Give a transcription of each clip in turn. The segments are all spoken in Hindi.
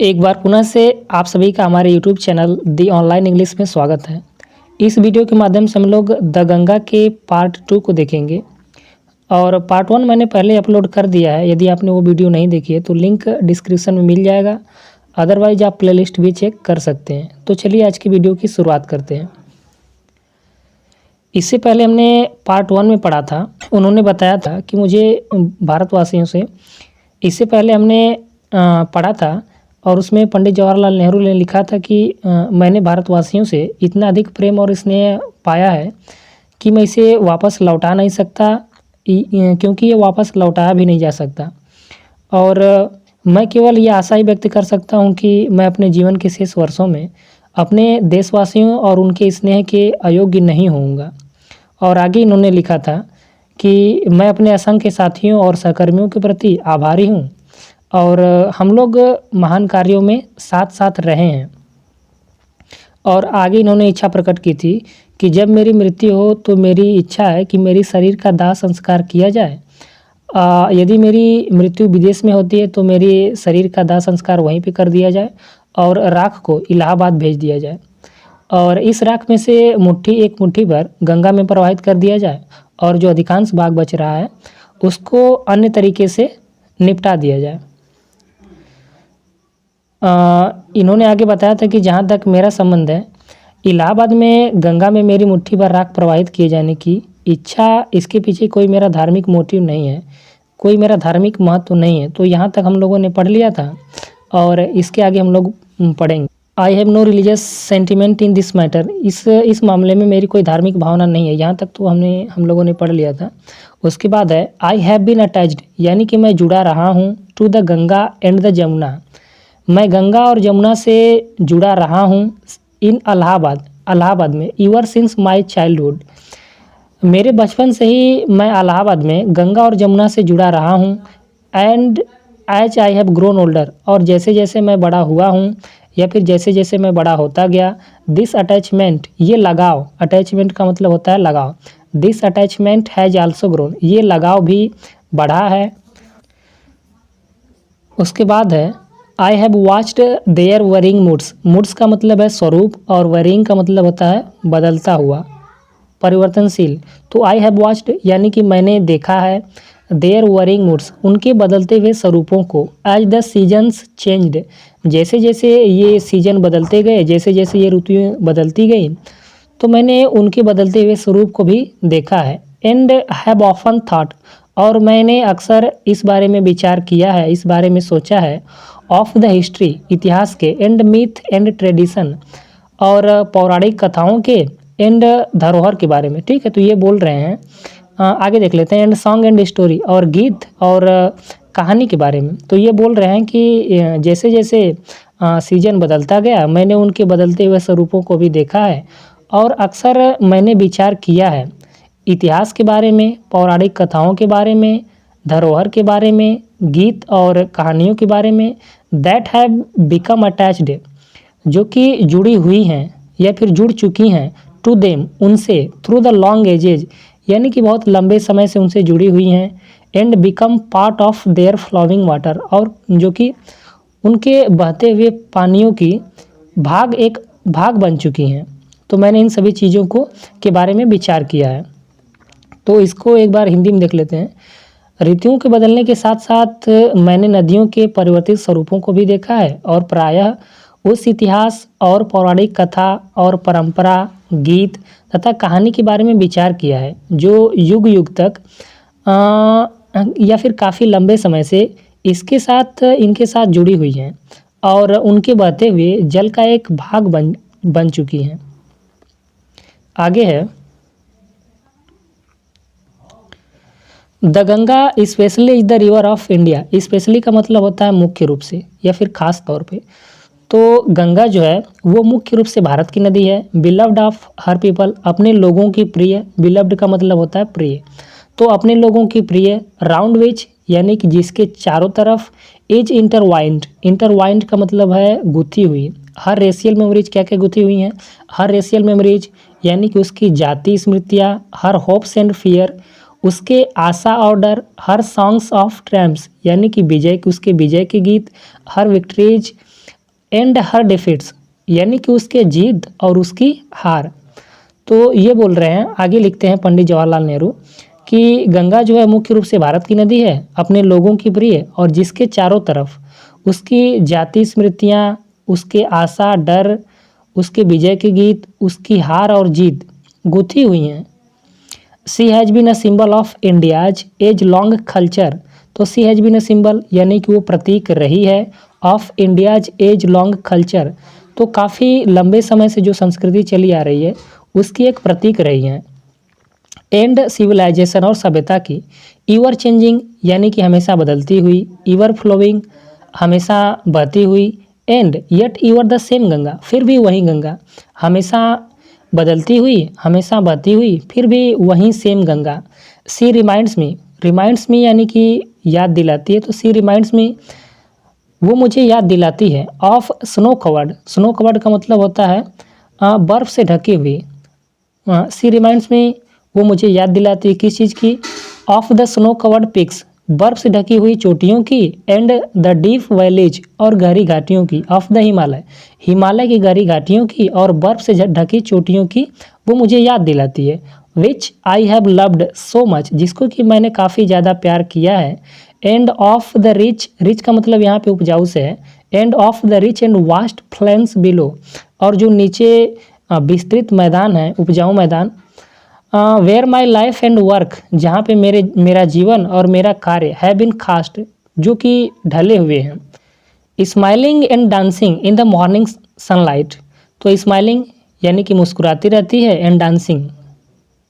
एक बार पुनः से आप सभी का हमारे यूट्यूब चैनल दी ऑनलाइन इंग्लिश में स्वागत है। इस वीडियो के माध्यम से हम लोग द गंगा के पार्ट 2 को देखेंगे और पार्ट 1 मैंने पहले अपलोड कर दिया है। यदि आपने वो वीडियो नहीं देखी है तो लिंक डिस्क्रिप्शन में मिल जाएगा, अदरवाइज आप प्लेलिस्ट भी चेक कर सकते हैं। तो चलिए आज की वीडियो की शुरुआत करते हैं। इससे पहले हमने पार्ट 1 में पढ़ा था, उन्होंने बताया था कि मुझे भारतवासियों से, इससे पहले हमने पढ़ा था और उसमें पंडित जवाहरलाल नेहरू ने लिखा था कि मैंने भारतवासियों से इतना अधिक प्रेम और स्नेह पाया है कि मैं इसे वापस लौटा नहीं सकता, क्योंकि ये वापस लौटाया भी नहीं जा सकता। और मैं केवल ये आशा ही व्यक्त कर सकता हूँ कि मैं अपने जीवन के शेष वर्षों में अपने देशवासियों और उनके स्नेह के अयोग्य नहीं होऊंगा। और आगे इन्होंने लिखा था कि मैं अपने असंख्य साथियों और सहकर्मियों के प्रति आभारी हूँ और हम लोग महान कार्यों में साथ साथ रहे हैं। और आगे इन्होंने इच्छा प्रकट की थी कि जब मेरी मृत्यु हो तो मेरी इच्छा है कि मेरी शरीर का दाह संस्कार किया जाए। यदि मेरी मृत्यु विदेश में होती है तो मेरी शरीर का दाह संस्कार वहीं पे कर दिया जाए और राख को इलाहाबाद भेज दिया जाए और इस राख में से एक मुट्ठी भर गंगा में प्रवाहित कर दिया जाए और जो अधिकांश भाग बच रहा है उसको अन्य तरीके से निपटा दिया जाए। इन्होंने आगे बताया था कि जहाँ तक मेरा संबंध है, इलाहाबाद में गंगा में मेरी मुट्ठी भर राख प्रवाहित किए जाने की इच्छा, इसके पीछे कोई मेरा धार्मिक मोटिव नहीं है, कोई मेरा धार्मिक महत्व नहीं है। तो यहाँ तक हम लोगों ने पढ़ लिया था और इसके आगे हम लोग पढ़ेंगे। I have no religious sentiment in this matter. इस मामले में मेरी कोई धार्मिक भावना नहीं है। यहाँ तक तो हम लोगों ने पढ़ लिया था। उसके बाद है आई हैव बीन अटैच्ड, यानी कि मैं जुड़ा रहा हूँ, to the Ganga and the Jamuna. मैं गंगा और जमुना से जुड़ा रहा हूँ इन इलाहाबाद में, ईवर सिंस माई चाइल्डहुड। मेरे बचपन से ही मैं इलाहाबाद में गंगा और जमुना से जुड़ा रहा हूँ। And as I have grown older, और जैसे जैसे मैं बड़ा हुआ हूँ या फिर जैसे जैसे मैं बड़ा होता गया, दिस अटैचमेंट, ये लगाव, अटैचमेंट का मतलब होता है लगाव, this attachment has also grown, ये लगाव भी बढ़ा है। उसके बाद है I have watched their varying moods. Moods का मतलब है स्वरूप और वरिंग का मतलब होता है बदलता हुआ, परिवर्तनशील। तो आई हैव वॉच्ड यानी कि मैंने देखा है, देयर वरिंग मूड्स, उनके बदलते हुए स्वरूपों को, एज द सीजन्स चेंज्ड, जैसे जैसे ये सीजन बदलते गए, जैसे जैसे ये ऋतुएं बदलती गई तो मैंने उनके बदलते हुए स्वरूप को भी देखा है। एंड हैव ऑफन थॉट, और मैंने अक्सर इस बारे में विचार किया है, इस बारे में सोचा है, ऑफ द हिस्ट्री, इतिहास के, एंड मिथ एंड ट्रेडिशन, और पौराणिक कथाओं के, एंड धरोहर के बारे में। ठीक है, तो ये बोल रहे हैं। आगे देख लेते हैं। एंड सॉन्ग एंड स्टोरी, और गीत और कहानी के बारे में। तो ये बोल रहे हैं कि जैसे जैसे सीजन बदलता गया मैंने उनके बदलते हुए स्वरूपों को भी देखा है और अक्सर मैंने विचार किया है इतिहास के बारे में, पौराणिक कथाओं के बारे में, धरोहर के बारे में, गीत और कहानियों के बारे में, दैट हैव बिकम अटैच्ड, जो कि जुड़ी हुई हैं या फिर जुड़ चुकी हैं, टू देम, उनसे, थ्रू द लॉन्ग एजेज, यानी कि बहुत लंबे समय से उनसे जुड़ी हुई हैं, and become part of their flowing water, और जो कि उनके बहते हुए पानियों की एक भाग बन चुकी हैं। तो मैंने इन सभी चीज़ों के बारे में विचार किया है। तो इसको एक बार हिंदी में देख लेते हैं। ऋतुओं के बदलने के साथ साथ मैंने नदियों के परिवर्तित स्वरूपों को भी देखा है और प्रायः उस इतिहास और पौराणिक कथा और परंपरा, गीत तथा कहानी के बारे में विचार किया है जो युग युग तक या फिर काफ़ी लंबे समय से इनके साथ जुड़ी हुई हैं और उनके बहते हुए जल का एक भाग बन चुकी हैं। आगे है the Ganga specially is the river of India. Specially का मतलब होता है मुख्य रूप से या फिर खास तौर पे। तो गंगा जो है वो मुख्य रूप से भारत की नदी है। बिलव्ड ऑफ हर पीपल, अपने लोगों की प्रिय, बिलव्ड का मतलब होता है प्रिय, तो अपने लोगों की प्रिय, राउंड विच यानी कि जिसके चारों तरफ, इज इंटरवाइंड, इंटरवाइंड का मतलब है गुथी हुई। हर रेशियल मेमोरीज क्या क्या गुथी हुई हैं, हर रेशियल मेमोरीज यानी कि उसकी जाति स्मृतियाँ, हर होप्स एंड फियर, उसके आशा और डर, हर सॉन्ग्स ऑफ ट्रैम्प्स यानी कि उसके विजय के गीत, हर विक्ट्रीज, एंड हर डिफीट्स, यानी कि उसके जीत और उसकी हार। तो ये बोल रहे हैं, आगे लिखते हैं पंडित जवाहरलाल नेहरू कि गंगा जो है मुख्य रूप से भारत की नदी है, अपने लोगों की प्रिय, और जिसके चारों तरफ उसकी जाति स्मृतियाँ, उसके आशा डर, उसके विजय के गीत, उसकी हार और जीत गुथी हुई हैं। She has been a symbol of India's age long culture. तो she has been a symbol यानी कि वो प्रतीक रही है, of India's age long culture, तो काफ़ी लंबे समय से जो संस्कृति चली आ रही है उसकी एक प्रतीक रही है। एंड सिविलाइजेशन और सभ्यता की, ईवर चेंजिंग यानी कि हमेशा बदलती हुई, ईवर फ्लोइंग हमेशा बहती हुई, and yet ईवर the same Ganga, फिर भी वही गंगा, हमेशा बदलती हुई, हमेशा बहती हुई, फिर भी वही सेम गंगा। सी रिमाइंड्स मी यानी कि याद दिलाती है, तो सी रिमाइंड्स मी वो मुझे याद दिलाती है, ऑफ स्नो कवर्ड का मतलब होता है बर्फ़ से ढकी हुई। सी रिमाइंड्स मी वो मुझे याद दिलाती है किस चीज़ की, of the snow covered peaks, बर्फ से ढकी हुई चोटियों की, एंड द डीप वैलीज और गहरी घाटियों की, ऑफ द हिमालय की गहरी घाटियों की और बर्फ से ढकी चोटियों की वो मुझे याद दिलाती है। Which I have loved so much, जिसको कि मैंने काफ़ी ज़्यादा प्यार किया है। एंड ऑफ द रिच का मतलब यहाँ पे उपजाऊ से है, and of the rich and vast plains below, और जो नीचे विस्तृत मैदान है, उपजाऊ मैदान, where my life and work, जहाँ पे मेरा जीवन और मेरा कार्य है बिन कास्ट, जो कि ढले हुए हैं। Smiling and dancing in the morning sunlight, तो स्माइलिंग यानी कि मुस्कुराती रहती है, एंड डांसिंग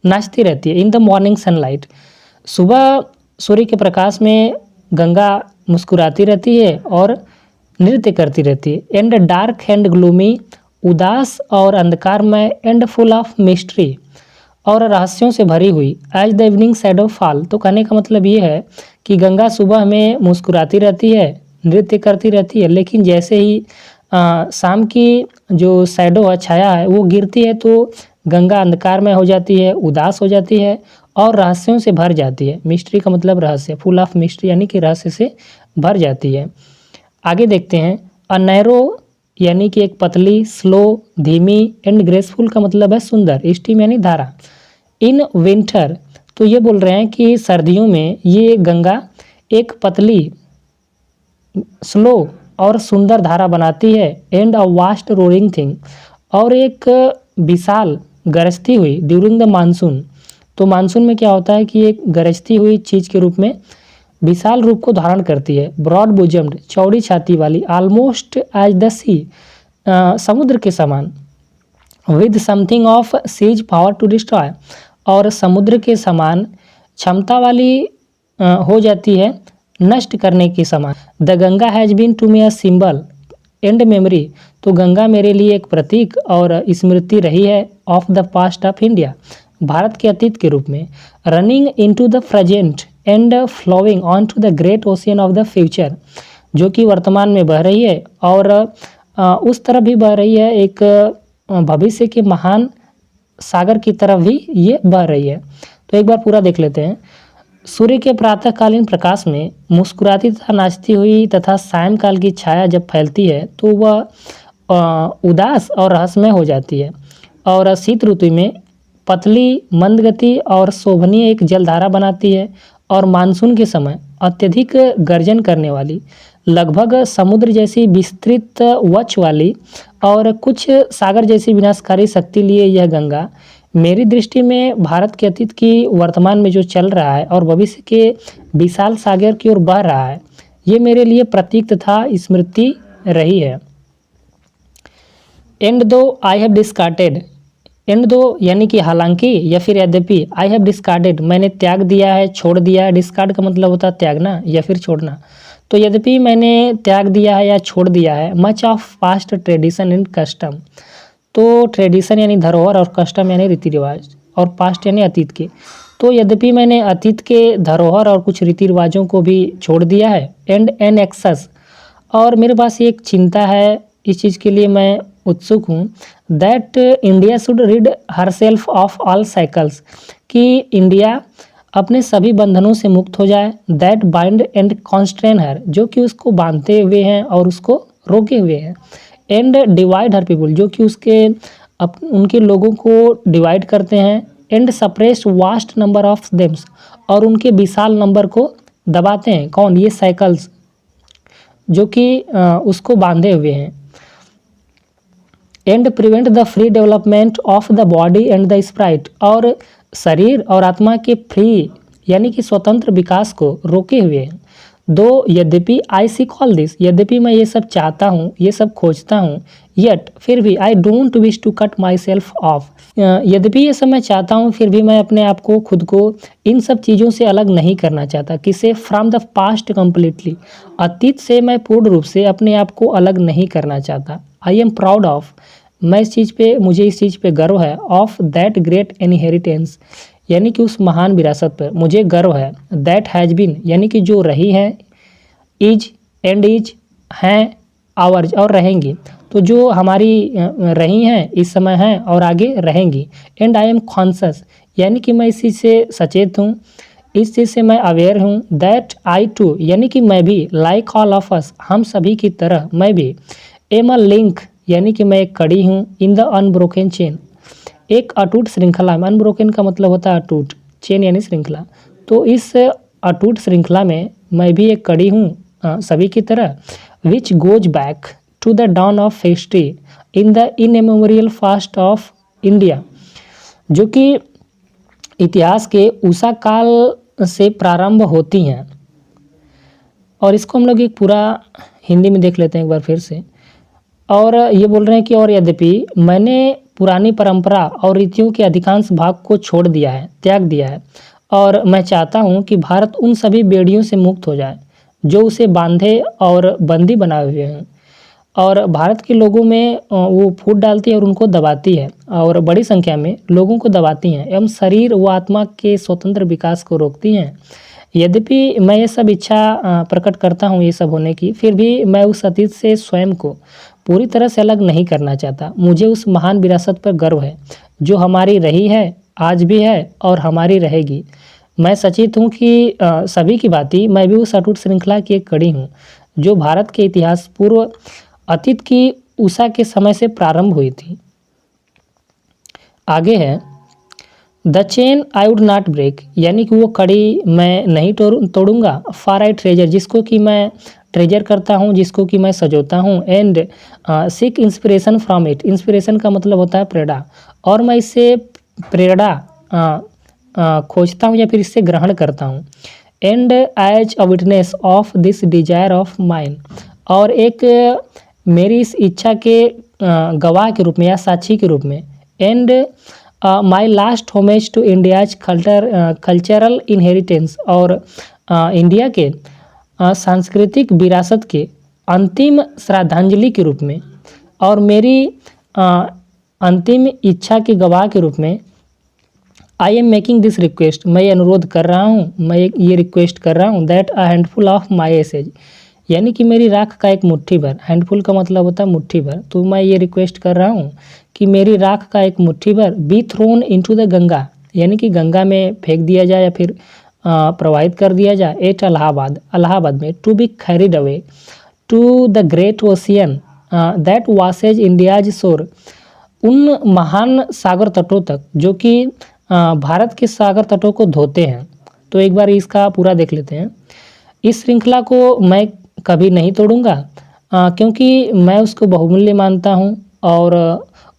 नाचती रहती है, इन द मॉर्निंग सनलाइट, सुबह सूर्य के प्रकाश में गंगा मुस्कुराती रहती है और नृत्य करती रहती है। एंड डार्क एंड ग्लूमी, उदास और अंधकारमय, एंड फुल ऑफ मिस्ट्री, और रहस्यों से भरी हुई, as the evening shadow fall, तो कहने का मतलब ये है कि गंगा सुबह में मुस्कुराती रहती है, नृत्य करती रहती है, लेकिन जैसे ही शाम की जो शैडो है, छाया है, वो गिरती है तो गंगा अंधकार में हो जाती है, उदास हो जाती है और रहस्यों से भर जाती है। मिस्ट्री का मतलब रहस्य, फुल ऑफ मिस्ट्री यानी कि रहस्य से भर जाती है। आगे देखते हैं, अ नैरो यानी कि एक पतली, स्लो धीमी, एंड ग्रेसफुल का मतलब है सुंदर, स्ट्रीम यानी धारा। इन विंटर, तो ये बोल रहे हैं कि सर्दियों में ये गंगा एक पतली, स्लो और सुंदर धारा बनाती है, and a vast roaring thing, और एक विशाल गरजती हुई, ड्यूरिंग द मानसून, तो मानसून में क्या होता है कि एक गरजती हुई चीज़ के रूप में विशाल रूप को धारण करती है। ब्रॉड बुजम्ड, चौड़ी छाती वाली, ऑलमोस्ट एज द सी, समुद्र के समान, with something of sea's power to destroy, और समुद्र के समान क्षमता वाली हो जाती है नष्ट करने के समान। The Ganga has been to me a symbol and memory, तो गंगा मेरे लिए एक प्रतीक और स्मृति रही है, of the past of India, Bharat के अतीत के रूप में। Running into the present and flowing on to the great ocean of the future, जो कि वर्तमान में बह रही है और उस तरफ भी बह रही है, एक भविष्य के महान सागर की तरफ भी ये बह रही है। तो एक बार पूरा देख लेते हैं। सूर्य के प्रातःकालीन प्रकाश में मुस्कुराती तथा नाचती हुई तथा सायंकाल की छाया जब फैलती है तो वह उदास और रहस्यमय हो जाती है, और शीत ऋतु में पतली, मंद गति और शोभनीय एक जलधारा बनाती है, और मानसून के समय अत्यधिक गर्जन करने वाली, लगभग समुद्र जैसी विस्तृत वक्ष वाली और कुछ सागर जैसी विनाशकारी शक्ति लिए यह गंगा मेरी दृष्टि में भारत के अतीत की वर्तमान में जो चल रहा है और भविष्य के विशाल सागर की ओर बह रहा है, ये मेरे लिए प्रतीक तथा स्मृति रही है। एंड दो आई हैव डिस्कार्डेड, एंड दो यानी कि हालांकि या फिर यद्यपि, आई हैव डिस्कार्डेड मैंने त्याग दिया है, छोड़ दिया है। डिस्कार्ड का मतलब होता है त्यागना या फिर छोड़ना, तो यद्यपि मैंने त्याग दिया है या छोड़ दिया है much of past tradition and custom, तो ट्रेडिशन यानी धरोहर और कस्टम यानी रीति रिवाज, और पास्ट यानी अतीत के, तो यद्यपि मैंने अतीत के धरोहर और कुछ रीति रिवाजों को भी छोड़ दिया है। एंड एन एक्सेस, और मेरे पास एक चिंता है, इस चीज़ के लिए मैं उत्सुक हूँ, that India should read herself of all cycles, कि इंडिया अपने सभी बंधनों से मुक्त हो जाए, दैट बाइंड एंड कॉन्स्ट्रेन हर, जो कि उसको बांधते हुए हैं और उसको रोके हुए हैं। एंड डिवाइड हर पीपुल, जो कि उसके उनके लोगों को डिवाइड करते हैं। And suppressed vast number of them, और उनके विशाल नंबर को दबाते हैं। कौन? ये साइकिल्स जो कि उसको बांधे हुए हैं। And prevent the free development of the body and the Sprite, और शरीर और आत्मा के फ्री यानी कि स्वतंत्र विकास को रोके हुए हैं। दो यद्यपि आई सीक ऑल दिस, यद्यपि मैं ये सब चाहता हूँ, ये सब खोजता हूँ, येट फिर भी I don't wish to cut myself off, यद्यपि ये सब मैं चाहता हूँ फिर भी मैं अपने आप को, खुद को इन सब चीज़ों से अलग नहीं करना चाहता। किसे? फ्रॉम द पास्ट कम्प्लीटली, अतीत से मैं पूर्ण रूप से अपने आप को अलग नहीं करना चाहता। आई एम प्राउड ऑफ, मैं इस चीज़ पे, मुझे इस चीज़ पे गर्व है। ऑफ दैट ग्रेट इनहेरिटेंस, यानी कि उस महान विरासत पर मुझे गर्व है। दैट हैज़ बीन, यानी कि जो रही है। इज एंड इज, हैं, आवर्स, और रहेंगी। तो जो हमारी रही हैं, इस समय हैं और आगे रहेंगी। एंड आई एम कॉन्शस, यानी कि मैं इस चीज़ से सचेत हूँ, इस चीज़ से मैं अवेयर हूँ। दैट आई टू, यानी कि मैं भी। लाइक ऑल ऑफ अस, हम सभी की तरह मैं भी। एम अ लिंक, यानी कि मैं एक कड़ी हूँ। इन द अनब्रोकन चेन, एक अटूट श्रृंखला में। अनब्रोकन का मतलब होता है अटूट, चेन यानी श्रृंखला। तो इस अटूट श्रृंखला में मैं भी एक कड़ी हूँ सभी की तरह। Which goes back to the dawn of history in the immemorial past of India, जो कि इतिहास के उषा काल से प्रारंभ होती हैं। और इसको हम लोग एक पूरा हिंदी में देख लेते हैं एक बार फिर से। और ये बोल रहे हैं कि और यद्यपि मैंने पुरानी परंपरा और रीतियों के अधिकांश भाग को छोड़ दिया है, त्याग दिया है, और मैं चाहता हूँ कि भारत उन सभी बेड़ियों से मुक्त हो जाए जो उसे बांधे और बंदी बनाए हुए हैं। और भारत के लोगों में वो फूट डालती है और उनको दबाती है, और बड़ी संख्या में लोगों को दबाती हैं एवं शरीर व आत्मा के स्वतंत्र विकास को रोकती हैं। यद्यपि मैं ये सब इच्छा प्रकट करता हूँ ये सब होने की, फिर भी मैं उस अतीत से स्वयं को पूरी तरह से अलग नहीं करना चाहता। मुझे उस महान विरासत पर गर्व है जो हमारी रही है, आज भी है और हमारी रहेगी। मैं सचेत हूँ कि सभी की भांति मैं भी उस अटूट श्रृंखला की एक कड़ी हूँ जो भारत के इतिहास पूर्व अतीत की उषा के समय से प्रारंभ हुई थी। आगे है the chain I would not break, यानी कि वो कड़ी मैं नहीं तोड़ूंगा। फॉर आई ट्रेजर, जिसको कि मैं ट्रेजर करता हूँ, जिसको कि मैं सजोता हूँ। And seek inspiration from it, inspiration का मतलब होता है प्रेरणा, और मैं इससे प्रेरणा खोजता हूँ या फिर इससे ग्रहण करता हूँ। And as a witness of this desire of mine, और एक मेरी इस इच्छा के गवाह के रूप में या साक्षी के रूप में। And my last homage to India's cultural inheritance, और इंडिया के सांस्कृतिक विरासत के अंतिम श्रद्धांजलि के रूप में, और मेरी अंतिम इच्छा के गवाह के रूप में। I am making this request, मैं ये अनुरोध कर रहा हूँ, मैं ये रिक्वेस्ट कर रहा हूँ। That a handful of my ashes, यानी कि मेरी राख का एक मुट्ठी भर। हैंडफुल का मतलब होता है मुट्ठी भर। तो मैं ये रिक्वेस्ट कर रहा हूँ कि मेरी राख का एक मुट्ठी भर be thrown into the Ganga, यानी कि गंगा में फेंक दिया जाए या फिर प्रवाहित कर दिया जाए। एट इलाहाबाद, इलाहाबाद में। To be carried away to the great ocean that washes India's shore, उन महान सागर तटों तक जो कि भारत के सागर तटों को धोते हैं। तो एक बार इसका पूरा देख लेते हैं। इस श्रृंखला को मैं कभी नहीं तोड़ूंगा क्योंकि मैं उसको बहुमूल्य मानता हूँ और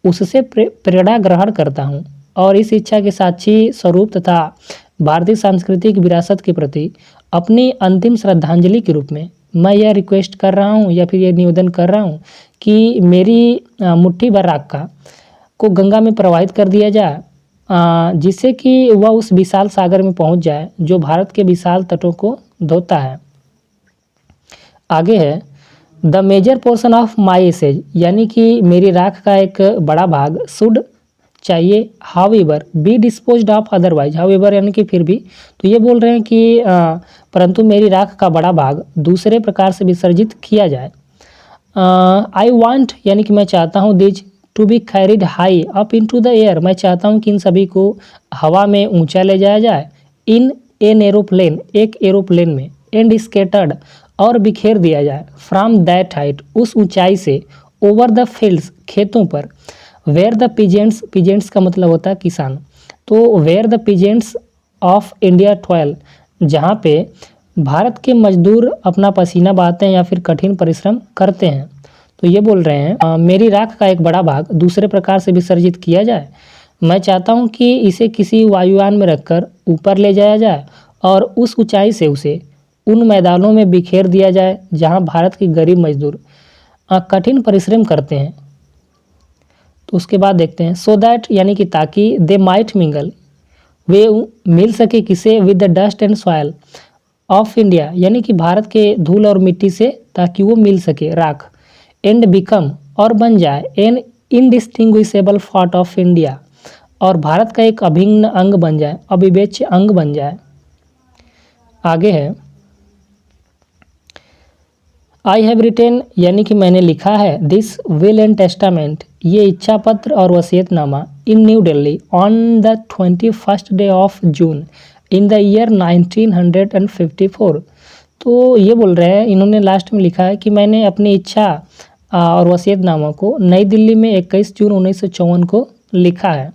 उससे प्रेरणा ग्रहण करता हूँ, और इस इच्छा के साक्षी स्वरूप तथा भारतीय सांस्कृतिक विरासत के प्रति अपनी अंतिम श्रद्धांजलि के रूप में मैं यह रिक्वेस्ट कर रहा हूँ या फिर यह निवेदन कर रहा हूँ कि मेरी मुट्ठी भर राख को गंगा में प्रवाहित कर दिया जाए, जिससे कि वह उस विशाल सागर में पहुँच जाए जो भारत के विशाल तटों को धोता है। आगे है the major portion of my ashes, यानी कि मेरी राख का एक बड़ा भाग शुड चाहिए। However be disposed of otherwise, however यानी कि फिर भी। तो ये बोल रहे हैं कि परंतु मेरी राख का बड़ा भाग दूसरे प्रकार से विसर्जित किया जाए। आई वांट, यानी कि मैं चाहता हूँ। These two be carried high up into the air, मैं चाहता हूँ कि इन सभी को हवा में ऊंचा ले जाया जाए। इन एन एरोप्लेन, एक एरोप्लेन में। एंड स्केटर्ड, और बिखेर दिया जाए, फ्रॉम दैट हाइट, उस ऊंचाई से, ओवर द फील्ड्स, खेतों पर, वेयर द पीजेंट्स, पीजेंट्स का मतलब होता है किसान, तो where the peasants of India toil, जहाँ पे भारत के मजदूर अपना पसीना बहाते हैं या फिर कठिन परिश्रम करते हैं। तो ये बोल रहे हैं मेरी राख का एक बड़ा भाग दूसरे प्रकार से विसर्जित किया जाए। मैं चाहता हूँ कि इसे किसी वायुयान में रखकर ऊपर ले जाया जाए और उस ऊंचाई से उसे उन मैदानों में बिखेर दिया जाए जहाँ भारत के गरीब मजदूर कठिन परिश्रम करते हैं। तो उसके बाद देखते हैं सो दैट, यानी कि ताकि, दे माइट मिंगल, वे मिल सके किसे, with the dust and soil of India, यानी कि भारत के धूल और मिट्टी से, ताकि वो मिल सके राख, एंड बिकम, और बन जाए, an indistinguishable part of India, और भारत का एक अभिन्न अंग बन जाए, अविवेच्य अंग बन जाए। आगे है आई हैव रिटेन, यानी कि मैंने लिखा है, दिस विल एंड टेस्टामेंट, ये इच्छा पत्र और वसीयतनामा, in new Delhi on the 21st day of June in the year 1954। तो ये बोल रहे हैं, इन्होंने लास्ट में लिखा है कि मैंने अपनी इच्छा और वसीयतनामा को नई दिल्ली में 21 जून 1954 को लिखा है।